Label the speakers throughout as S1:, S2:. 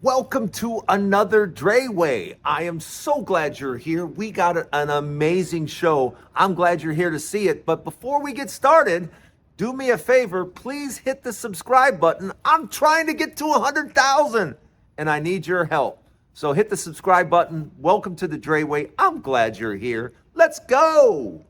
S1: Welcome to another Dray Way. I am so glad you're here. We got an amazing show. I'm glad you're here to see it. But before we get started, do me a favor, please hit the subscribe button. I'm trying to get to 100,000 and I need your help. So hit the subscribe button. Welcome to the Dray Way. I'm glad you're here. Let's go.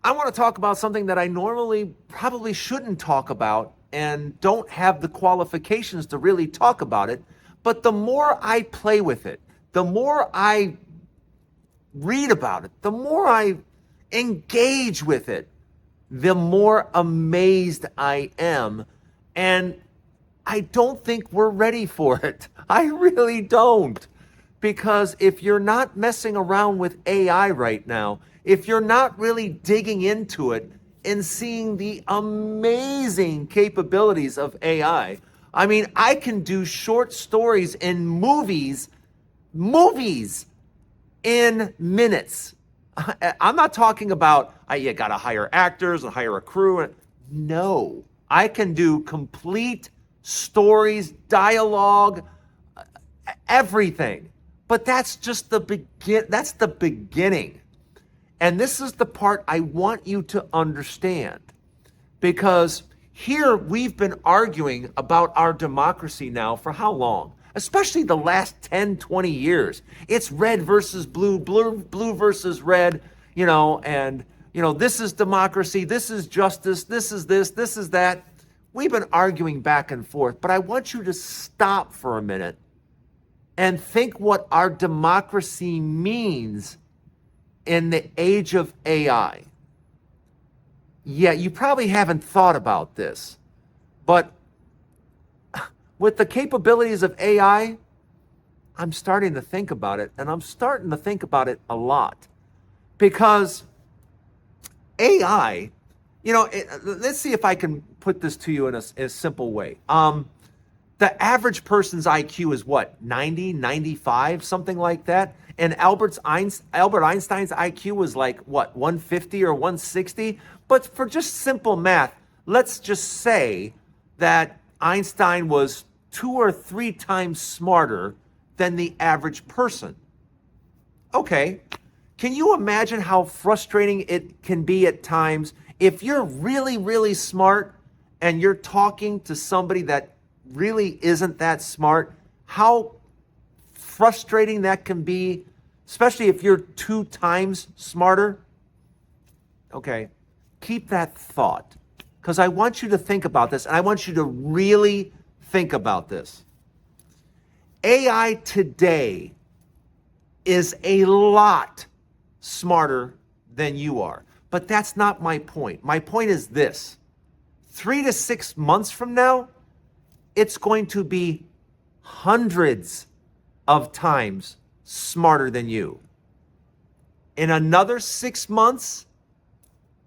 S1: I want to talk about something that I normally probably shouldn't talk about and don't have the qualifications to really talk about it. But the more I play with it, the more I read about it, the more I engage with it, the more amazed I am. And I don't think we're ready for it. I really don't. Because if you're not messing around with AI right now, if you're not really digging into it and seeing the amazing capabilities of AI, I mean, I can do short stories and movies in minutes. I'm not talking about, you got to hire actors and hire a crew. No, I can do complete stories, dialogue, everything. But that's just the beginning. And this is the part I want you to understand, because here we've been arguing about our democracy now for how long? Especially the last 10, 20 years. It's red versus blue, blue versus red, and, this is democracy, this is justice, this is that. We've been arguing back and forth, but I want you to stop for a minute and think what our democracy means in the age of AI. Yeah, you probably haven't thought about this, but with the capabilities of AI, I'm starting to think about it, and I'm starting to think about it a lot. Because AI, let's see if I can put this to you in a simple way. The average person's IQ is what, 90, 95, something like that? And Albert Einstein's IQ was like, what, 150 or 160? But for just simple math, let's just say that Einstein was 2 or 3 times smarter than the average person. Okay, can you imagine how frustrating it can be at times if you're really, really smart and you're talking to somebody that really isn't that smart? How frustrating that can be, especially if you're 2 times smarter. Okay, keep that thought, because I want you to think about this, and I want you to really think about this. AI today is a lot smarter than you are, but that's not my point. My point is this: 3 to 6 months from now, it's going to be hundreds of times smarter than you. In another 6 months,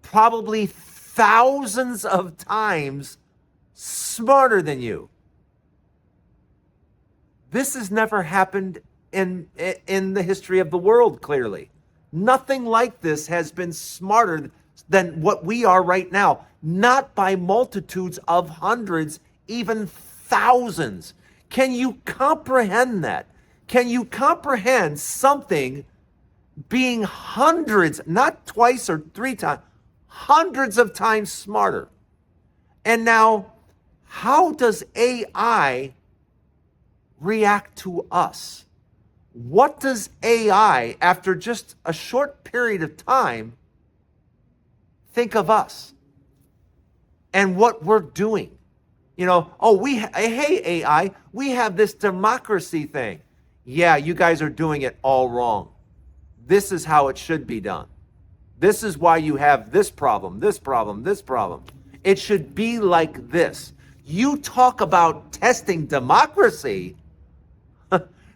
S1: probably thousands of times smarter than you. This has never happened in the history of the world, clearly. Nothing like this has been smarter than what we are right now. Not by multitudes of hundreds, even thousands. Can you comprehend that? Can you comprehend something being hundreds, not twice or 3 times, hundreds of times smarter? And now, how does AI react to us? What does AI, after just a short period of time, think of us and what we're doing? Hey AI, we have this democracy thing. Yeah, you guys are doing it all wrong. This is how it should be done. This is why you have this problem, this problem, this problem. It should be like this. You talk about testing democracy,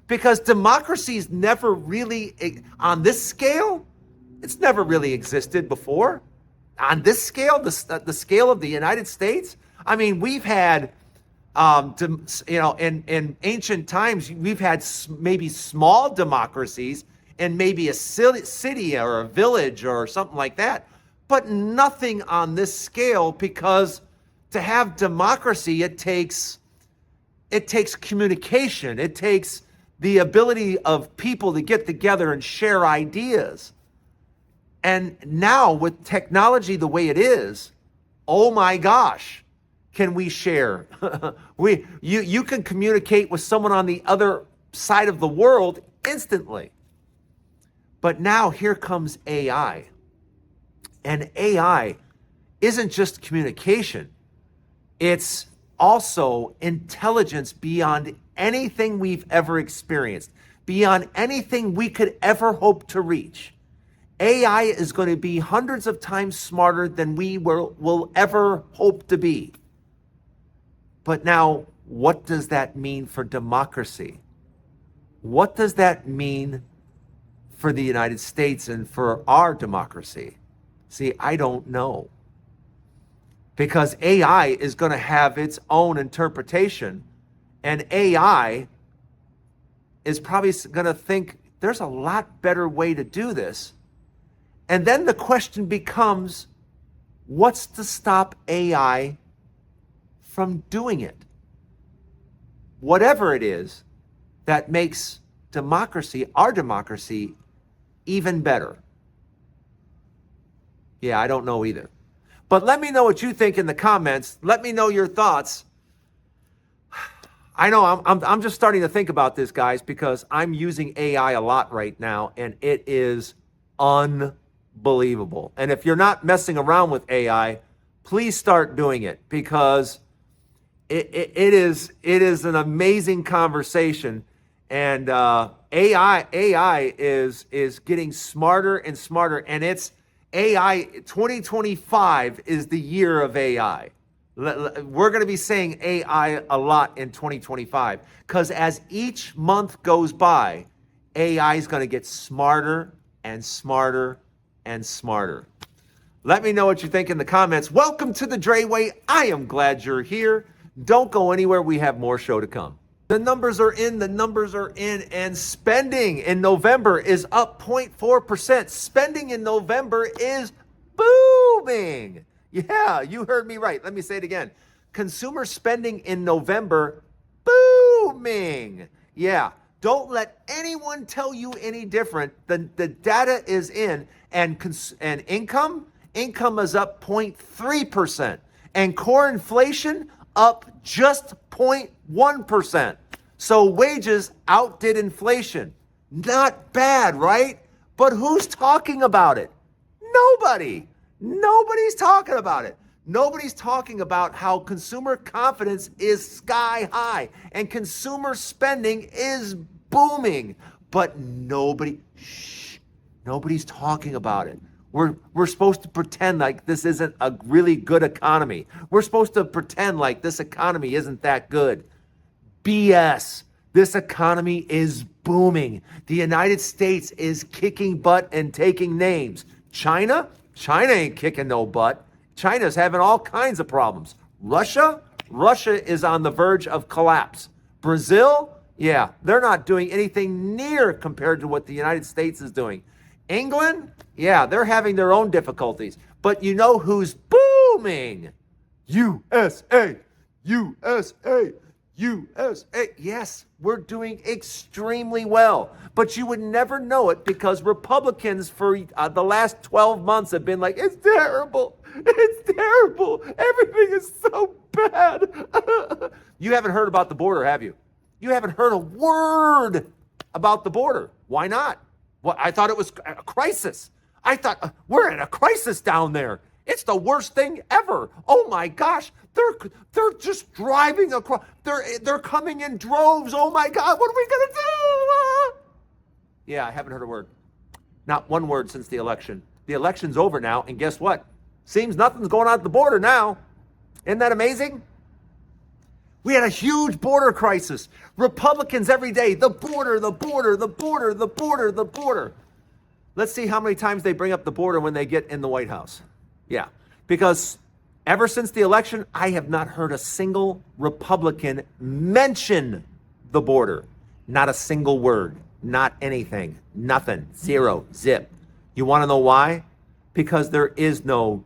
S1: because democracy's never really, on this scale, it's never really existed before. On this scale, the scale of the United States, I mean, we've had, in ancient times, we've had maybe small democracies and maybe a city or a village or something like that, but nothing on this scale, because to have democracy, it takes communication. It takes the ability of people to get together and share ideas. And now with technology the way it is, oh my gosh, can we share? You can communicate with someone on the other side of the world instantly. But now here comes AI. And AI isn't just communication. It's also intelligence beyond anything we've ever experienced, beyond anything we could ever hope to reach. AI is going to be hundreds of times smarter than we will ever hope to be. But now, what does that mean for democracy? What does that mean for the United States and for our democracy? See, I don't know. Because AI is going to have its own interpretation, and AI is probably going to think there's a lot better way to do this. And then the question becomes, what's to stop AI from doing it? Whatever it is that makes democracy, our democracy, even better. Yeah, I don't know either. But let me know what you think in the comments. Let me know your thoughts. I know I'm just starting to think about this, guys, because I'm using AI a lot right now, and it is unbelievable. And if you're not messing around with AI, please start doing it, because it is an amazing conversation. And AI is getting smarter and smarter, and it's AI 2025 is the year of AI. We're going to be saying AI a lot in 2025, because as each month goes by, AI is going to get smarter and smarter and smarter. Let me know what you think in the comments. Welcome to the Dray Way. I am glad you're here. Don't go anywhere. We have more show to come. The numbers are in, and spending in November is up 0.4%. Spending in November is booming. Yeah, you heard me right. Let me say it again. Consumer spending in November, booming. Yeah, don't let anyone tell you any different. The data is in, and income is up 0.3%. And core inflation up just 0.1%. So wages outdid inflation. Not bad, right? But who's talking about it? Nobody. Nobody's talking about it. Nobody's talking about how consumer confidence is sky high and consumer spending is booming. But nobody's talking about it. We're supposed to pretend like this isn't a really good economy. We're supposed to pretend like this economy isn't that good. BS. This economy is booming. The United States is kicking butt and taking names. China ain't kicking no butt. China's having all kinds of problems. Russia is on the verge of collapse. Brazil, yeah, they're not doing anything near compared to what the United States is doing. England, yeah, they're having their own difficulties. But you know who's booming? USA. Yes, we're doing extremely well. But you would never know it, because Republicans for the last 12 months have been like, it's terrible. It's terrible. Everything is so bad. You haven't heard about the border, have you? You haven't heard a word about the border. Why not? Well, I thought it was a crisis. I thought we're in a crisis down there. It's the worst thing ever. Oh my gosh, they're just driving across. They're coming in droves. Oh my God, what are we gonna do? Yeah, I haven't heard a word. Not one word since the election. The election's over now, and guess what? Seems nothing's going on at the border now. Isn't that amazing? We had a huge border crisis. Republicans every day, the border. Let's see how many times they bring up the border when they get in the White House. Yeah, because Ever since the election, I have not heard a single Republican mention the border. Not a single word, not anything, nothing, zero, zip. You want to know why? Because there is no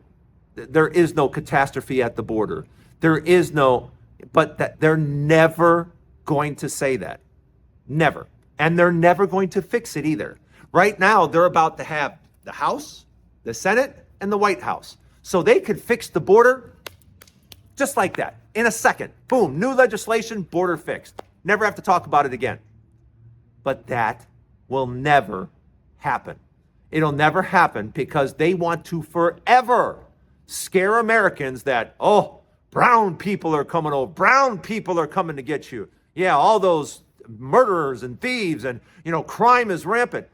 S1: catastrophe at the border. But they're never going to say that. Never. And they're never going to fix it either. Right now, they're about to have the House, the Senate, and the White House. So they could fix the border just like that. In a second. Boom, new legislation, border fixed. Never have to talk about it again. But that will never happen. It'll never happen because they want to forever scare Americans that, oh, brown people are coming over. Brown people are coming to get you. Yeah, all those murderers and thieves and, crime is rampant.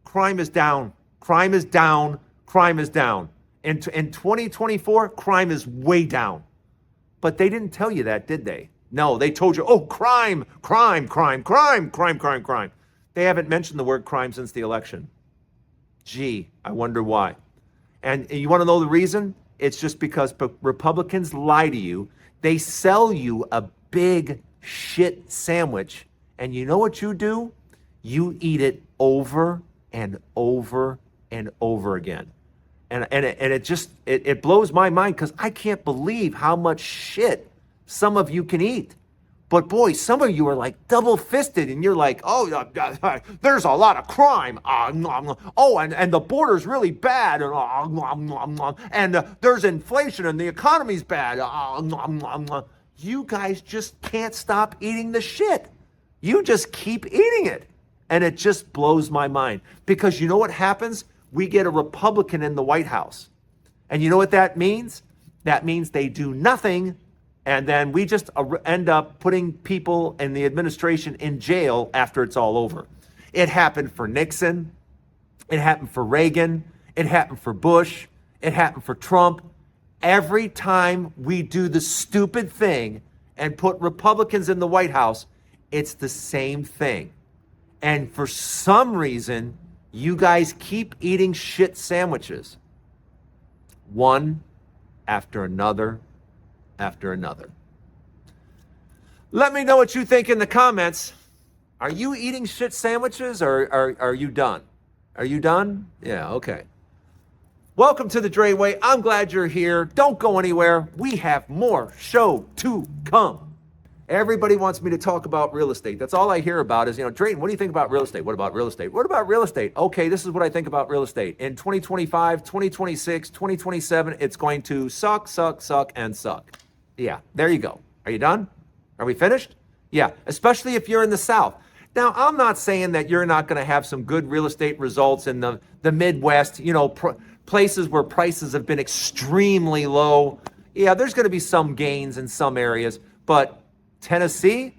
S1: Crime is down. Crime is down. Crime is down. In 2024, crime is way down. But they didn't tell you that, did they? No, they told you, oh, crime. They haven't mentioned the word crime since the election. Gee, I wonder why. And you want to know the reason? It's just because Republicans lie to you. They sell you a big shit sandwich. And you know what you do? You eat it over and over and over again. And it blows my mind because I can't believe how much shit some of you can eat. But boy, some of you are like double-fisted and you're like, oh, there's a lot of crime. Oh, and the border's really bad. And there's inflation and the economy's bad. You guys just can't stop eating the shit. You just keep eating it. And it just blows my mind. Because you know what happens? We get a Republican in the White House. And you know what that means? That means they do nothing. And then we just end up putting people in the administration in jail after it's all over. It happened for Nixon. It happened for Reagan. It happened for Bush. It happened for Trump. Every time we do the stupid thing and put Republicans in the White House, it's the same thing. And for some reason, you guys keep eating shit sandwiches. One after another after another. Let me know what you think in the comments. Are you eating shit sandwiches or are you done? Are you done? Yeah, okay. Welcome to the Dray Way. I'm glad you're here. Don't go anywhere. We have more show to come. Everybody wants me to talk about real estate. That's all I hear about is, Drayton, what do you think about real estate? What about real estate? What about real estate? Okay, this is what I think about real estate. In 2025, 2026, 2027, it's going to suck, and suck. Yeah, there you go. Are you done? Are we finished? Yeah, especially if you're in the South. Now, I'm not saying that you're not going to have some good real estate results in the Midwest, places where prices have been extremely low. Yeah, there's going to be some gains in some areas, but Tennessee,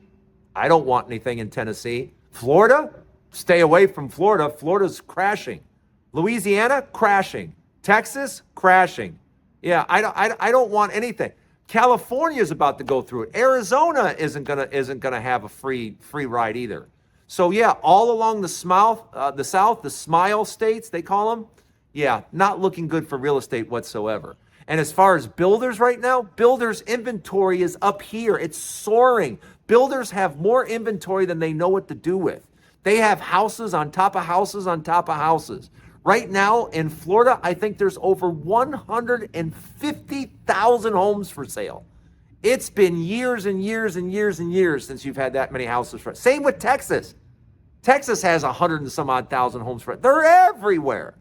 S1: I don't want anything in Tennessee. Florida, stay away from Florida. Florida's crashing. Louisiana, crashing. Texas, crashing. Yeah, I don't want anything. California is about to go through it. Arizona isn't gonna have a free ride either. So yeah, all along the South, the smile states they call them. Yeah, not looking good for real estate whatsoever. And as far as builders right now, builders' inventory is up here. It's soaring. Builders have more inventory than they know what to do with. They have houses on top of houses on top of houses. Right now in Florida, I think there's over 150,000 homes for sale. It's been years and years and years and years since you've had that many houses for sale. Same with Texas. Texas has 100 and some odd thousand homes for sale. They're everywhere.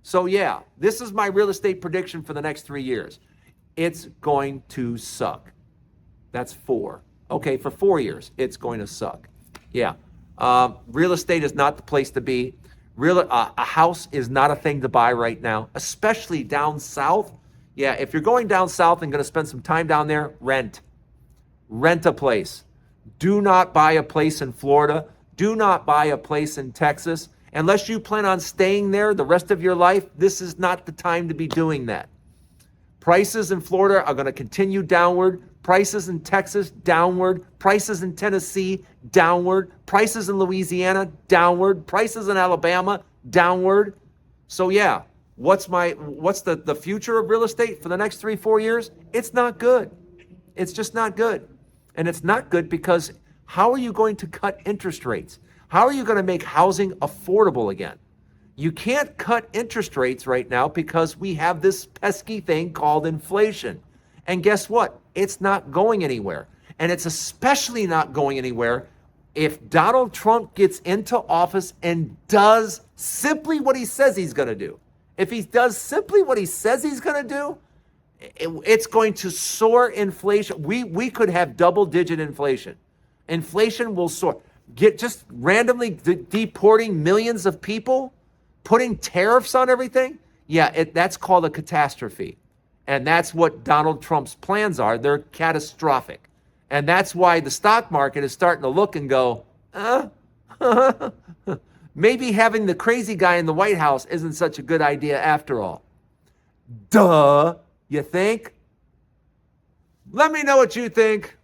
S1: So yeah, this is my real estate prediction for the next 3 years. It's going to suck. That's 4. Okay, for 4 years, it's going to suck. Yeah, real estate is not the place to be. A house is not a thing to buy right now, especially down south. Yeah, if you're going down south and going to spend some time down there, rent. Rent a place. Do not buy a place in Florida. Do not buy a place in Texas. Unless you plan on staying there the rest of your life, this is not the time to be doing that. Prices in Florida are going to continue downward. Prices in Texas, downward. Prices in Tennessee, downward. Prices in Louisiana, downward. Prices in Alabama, downward. So yeah, what's the future of real estate for the next 3-4 years? It's not good. It's just not good. And it's not good because how are you going to cut interest rates? How are you going to make housing affordable again? You can't cut interest rates right now because we have this pesky thing called inflation. And guess what? It's not going anywhere. And it's especially not going anywhere if Donald Trump gets into office and does simply what he says he's going to do. If he does simply what he says he's going to do, it's going to soar inflation. We could have double-digit inflation. Inflation will soar. Get just randomly deporting millions of people, putting tariffs on everything. Yeah, that's called a catastrophe. And that's what Donald Trump's plans are. They're catastrophic. And that's why the stock market is starting to look and go, maybe having the crazy guy in the White House isn't such a good idea after all. Duh, you think? Let me know what you think.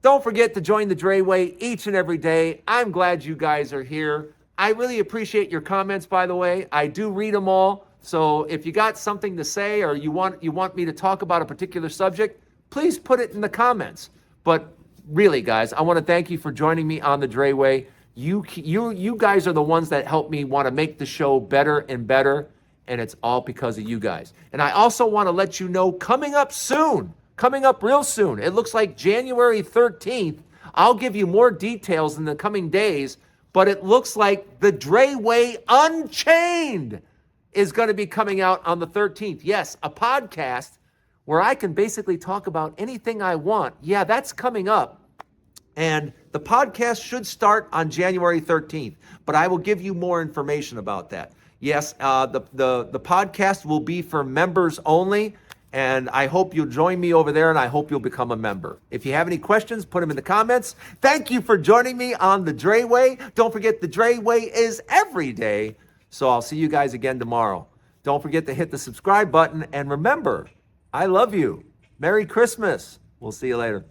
S1: Don't forget to join the Dray Way each and every day. I'm glad you guys are here. I really appreciate your comments, by the way. I do read them all. So if you got something to say or you want me to talk about a particular subject, please put it in the comments. But really, guys, I want to thank you for joining me on the Dray Way. You guys are the ones that help me want to make the show better and better, and it's all because of you guys. And I also want to let you know, coming up real soon, it looks like January 13th, I'll give you more details in the coming days, but it looks like the Dray Way Unchained is going to be coming out on the 13th. Yes, a podcast where I can basically talk about anything I want. Yeah, that's coming up. And the podcast should start on January 13th, but I will give you more information about that. Yes, the podcast will be for members only, and I hope you'll join me over there, and I hope you'll become a member. If you have any questions, put them in the comments. Thank you for joining me on the Dray Way. Don't forget the Dray Way is every day, so I'll see you guys again tomorrow. Don't forget to hit the subscribe button, and remember, I love you. Merry Christmas. We'll see you later.